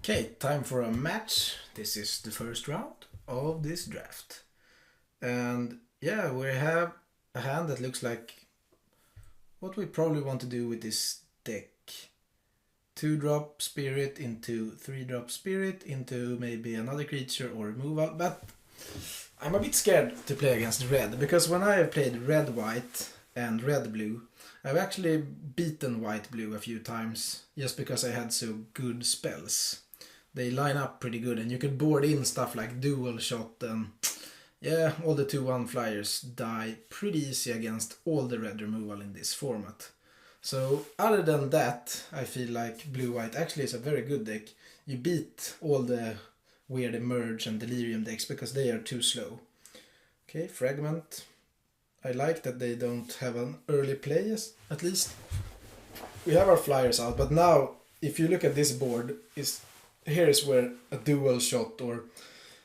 Okay, time for a match. This is the first round of this draft. And yeah, we have a hand that looks like what we probably want to do with this deck. 2-drop spirit into 3-drop spirit into maybe another creature or removal. But I'm a bit scared to play against red because when I have played red-white and red-blue, I've actually beaten white-blue a few times just because I had so good spells. They line up pretty good and you can board in stuff like dual shot and yeah, all the 2/1 flyers die pretty easy against all the red removal in this format. So other than that, I feel like blue-white actually is a very good deck. You beat all the weird emerge and delirium decks because they are too slow. Okay, fragment. I like that they don't have an early play, at least. We have our flyers out, but now if you look at this board, here is where a dual shot or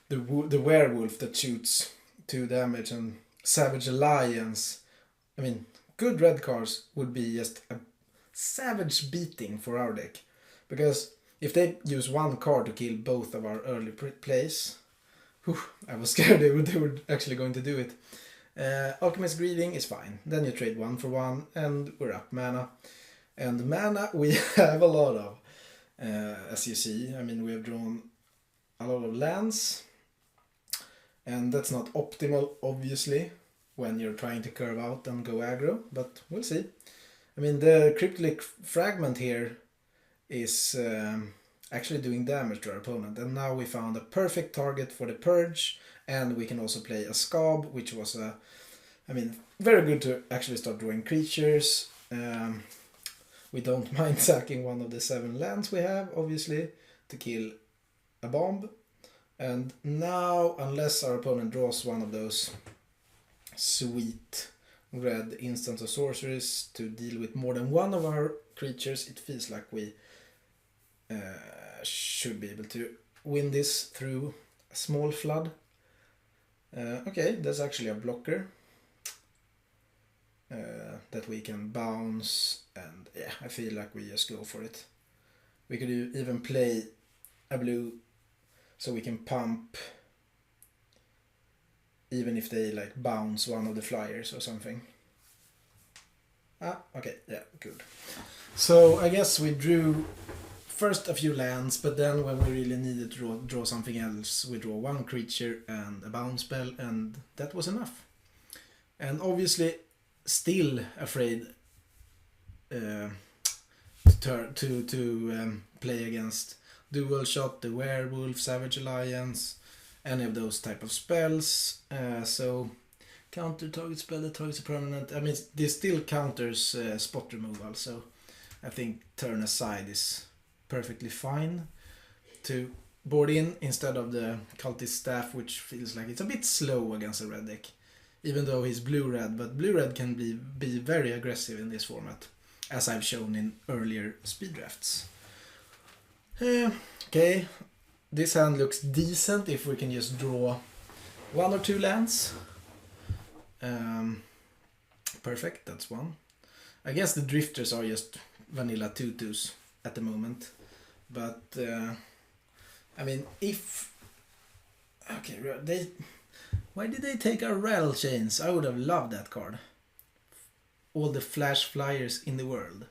the werewolf that shoots 2 damage and Savage Alliance. I mean, good red cards would be just a savage beating for our deck. Because if they use one card to kill both of our early plays, I was scared they were actually going to do it. Alchemist Greeting is fine. Then you trade 1 for 1 and we're up mana. And mana we have a lot of. As you see, I mean, we have drawn a lot of lands, and that's not optimal, obviously, when you're trying to curve out and go aggro, but we'll see. I mean, the Cryptic Fragment here is actually doing damage to our opponent, and now we found a perfect target for the Purge, and we can also play a Scab, which was very good to actually start drawing creatures. We don't mind sacking one of the 7 lands we have, obviously, to kill a bomb. And now, unless our opponent draws one of those sweet red instants or sorceries to deal with more than one of our creatures, it feels like we should be able to win this through a small flood. Okay, that's actually a blocker. That we can bounce, and yeah, I feel like we just go for it. We could even play a blue so we can pump even if they like bounce one of the flyers or something. Okay, yeah, good. So I guess we drew first a few lands, but then when we really needed to draw something else, we draw 1 creature and a bounce spell, and that was enough. And obviously still afraid to play against dual shot, the werewolf, Savage Alliance, any of those type of spells. So counter target spell that targets a permanent. I mean, this still counters spot removal, so I think turn aside is perfectly fine to board in instead of the cultist staff, which feels like it's a bit slow against a red deck. Even though he's blue-red, but blue-red can be very aggressive in this format, as I've shown in earlier speed drafts. Okay, this hand looks decent if we can just draw 1 or 2 lands. Perfect, that's 1. I guess the drifters are just vanilla 2/2s at the moment, but I mean, why did they take our Rattle Chains? I would have loved that card. All the flash flyers in the world.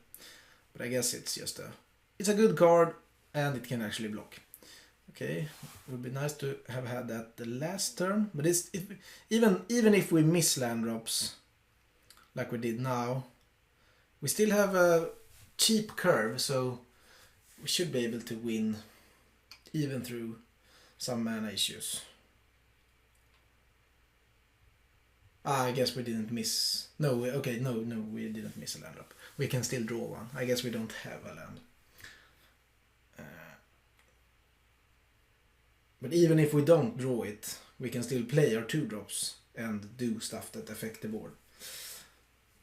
But I guess it's just it's a good card and it can actually block. Okay, it would be nice to have had that the last turn. But even if we miss land drops, like we did now, we still have a cheap curve, so we should be able to win even through some mana issues. I guess we didn't miss. No, we didn't miss a land drop. We can still draw one. I guess we don't have a land. But even if we don't draw it, we can still play our 2 drops and do stuff that affect the board.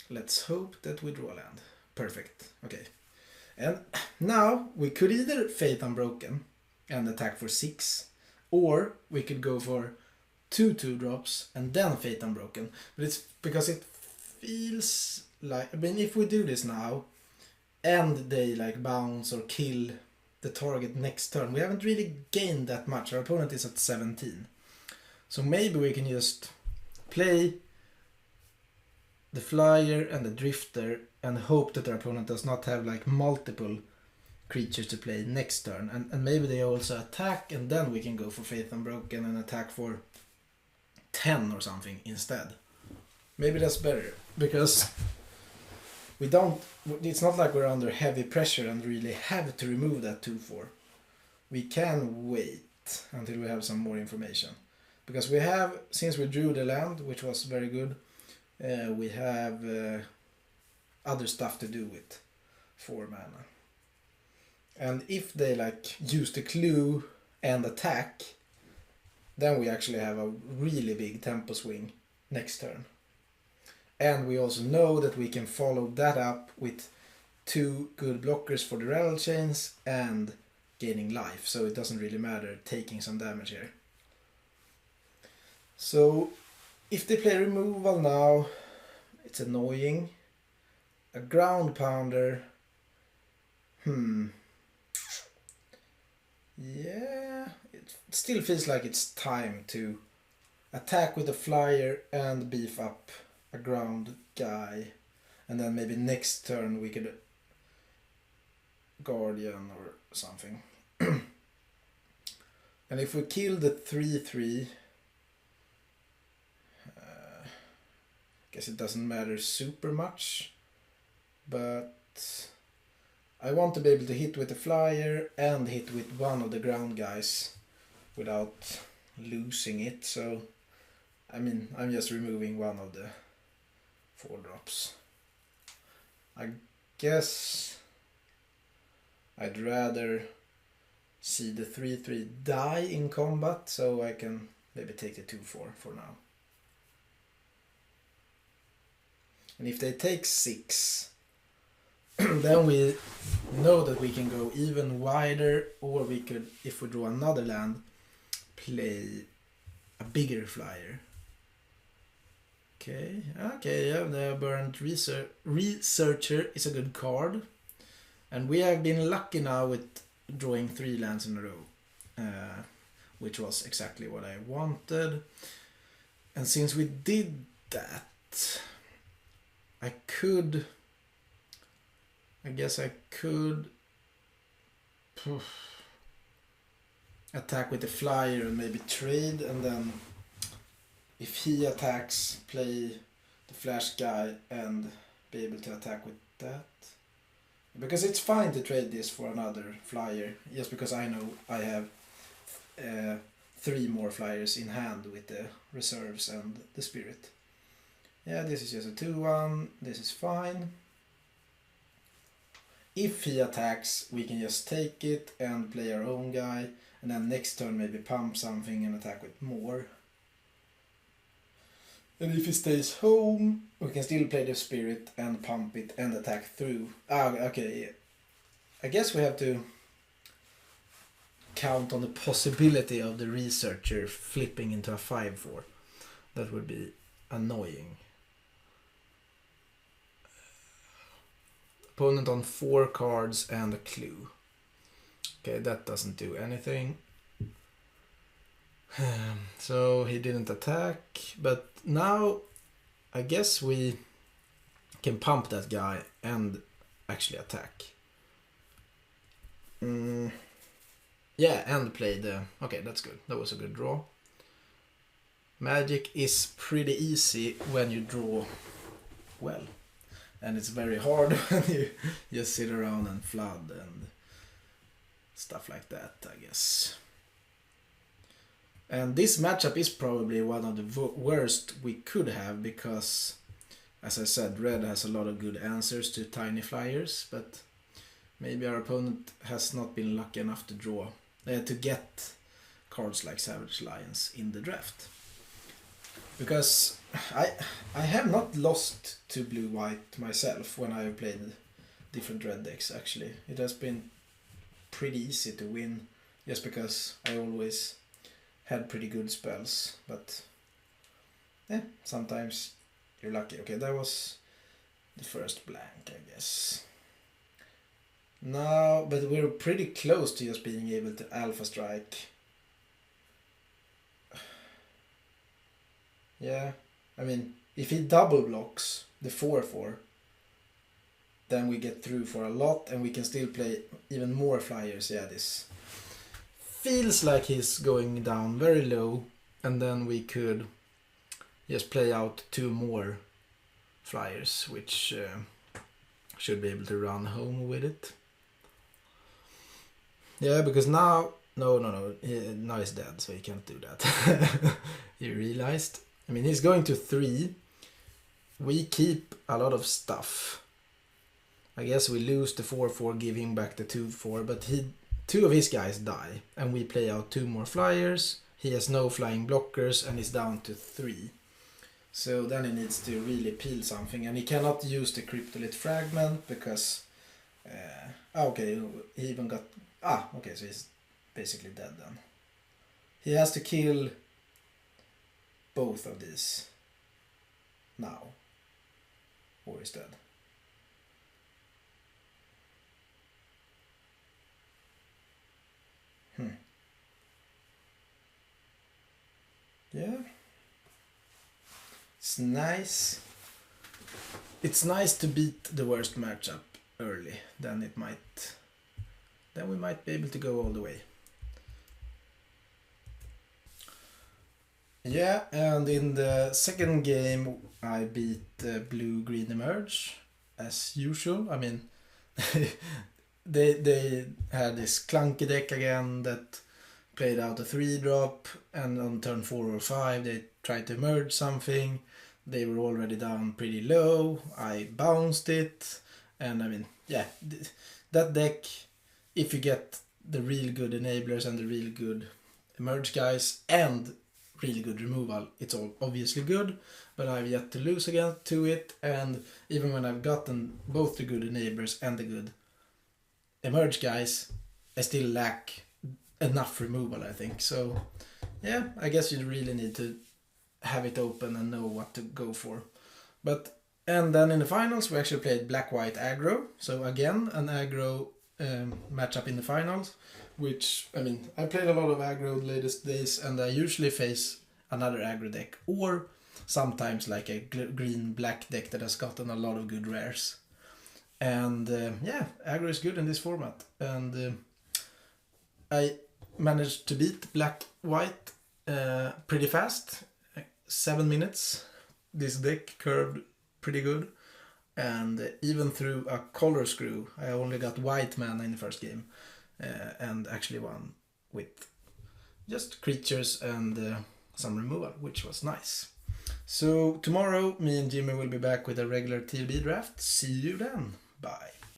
Let's hope that we draw a land. Perfect. Okay. And now we could either Fate Unbroken and attack for 6, or we could go for 2 2-drops and then Fate Unbroken. But it's because it feels like, I mean, if we do this now and they like bounce or kill the target next turn. We haven't really gained that much. Our opponent is at 17. So maybe we can just play the flyer and the drifter and hope that our opponent does not have like multiple creatures to play next turn. And maybe they also attack, and then we can go for Faith Unbroken and attack for 10 or something instead. Maybe that's better, because it's not like we're under heavy pressure and really have to remove that 2/4. We can wait until we have some more information. Because we have, since we drew the land, which was very good, we have other stuff to do with 4 mana. And if they like use the clue and attack, then we actually have a really big tempo swing next turn. And we also know that we can follow that up with 2 good blockers for the rattle chains and gaining life, so it doesn't really matter taking some damage here. So if they play removal now, it's annoying. A ground pounder, yeah, it still feels like it's time to attack with a flyer and beef up a ground guy, and then maybe next turn we could guardian or something. And if we kill the 3/3, guess it doesn't matter super much, but I want to be able to hit with the flyer and hit with one of the ground guys without losing it. So I mean, I'm just removing one of the 4-drops. I guess I'd rather see the 3/3 die in combat, so I can maybe take the 2/4 for now. And if they take 6, then we know that we can go even wider, or we could, if we draw another land, play a bigger flyer. Okay, yeah, the Aberrant Researcher is a good card. And we have been lucky now with drawing 3 lands in a row, which was exactly what I wanted. And since we did that, I guess I could attack with the flyer and maybe trade, and then if he attacks, play the flash guy and be able to attack with that. Because it's fine to trade this for another flyer, just because I know I have 3 more flyers in hand with the reserves and the spirit. Yeah, this is just a 2/1, this is fine. If he attacks, we can just take it and play our own guy, and then next turn maybe pump something and attack with more. And if he stays home, we can still play the spirit and pump it and attack through. Okay, yeah. I guess we have to count on the possibility of the researcher flipping into a 5/4. That would be annoying. Opponent on 4 cards and a clue. Okay, that doesn't do anything. So he didn't attack, but now I guess we can pump that guy and actually attack. Yeah, and play the... Okay, that's good. That was a good draw. Magic is pretty easy when you draw well. And it's very hard when you just sit around and flood and stuff like that, I guess. And this matchup is probably one of the worst we could have, because, as I said, red has a lot of good answers to tiny flyers, but maybe our opponent has not been lucky enough to get cards like Savage Lions in the draft. Because I have not lost to blue-white myself when I have played different red decks, actually. It has been pretty easy to win, just because I always had pretty good spells. But yeah, sometimes you're lucky. Okay, that was the first blank, I guess. No, but we're pretty close to just being able to Alpha Strike. Yeah, I mean, if he double blocks the 4/4, then we get through for a lot and we can still play even more flyers. Yeah, this feels like he's going down very low, and then we could just play out 2 more flyers, which should be able to run home with it. Yeah, because now... No. Now he's dead, so he can't do that. He realized. I mean, he's going to 3. We keep a lot of stuff. I guess we lose the 4/4, give him back the 2/4, but 2 of his guys die, and we play out 2 more flyers. He has no flying blockers, and he's down to 3. So then he needs to really peel something, and he cannot use the Cryptolith Fragment because... okay, he even got... okay, so he's basically dead then. He has to kill both of these now, or he's dead. Yeah. It's nice. It's nice to beat the worst matchup early. Then we might be able to go all the way. Yeah, and in the second game I beat blue-green emerge as usual. I mean, they had this clunky deck again that played out a 3-drop, and on turn 4 or 5 they tried to merge something. They were already down pretty low. I bounced it, and I mean, yeah, that deck, if you get the real good enablers and the real good emerge guys and really good removal, it's all obviously good, but I've yet to lose again to it, and even when I've gotten both the good enablers and the good emerge guys, I still lack enough removal, I think. So yeah, I guess you really need to have it open and know what to go for. And then in the finals we actually played black-white aggro, so again an aggro matchup in the finals, which, I mean, I played a lot of aggro the latest days, and I usually face another aggro deck, or sometimes like a green-black deck that has gotten a lot of good rares. And yeah, aggro is good in this format, and I managed to beat black-white pretty fast, 7 minutes. This deck curved pretty good, and even through a color screw, I only got white mana in the first game, and actually won with just creatures and some removal, which was nice. So tomorrow me and Jimmy will be back with a regular TLB draft. See you then. Bye.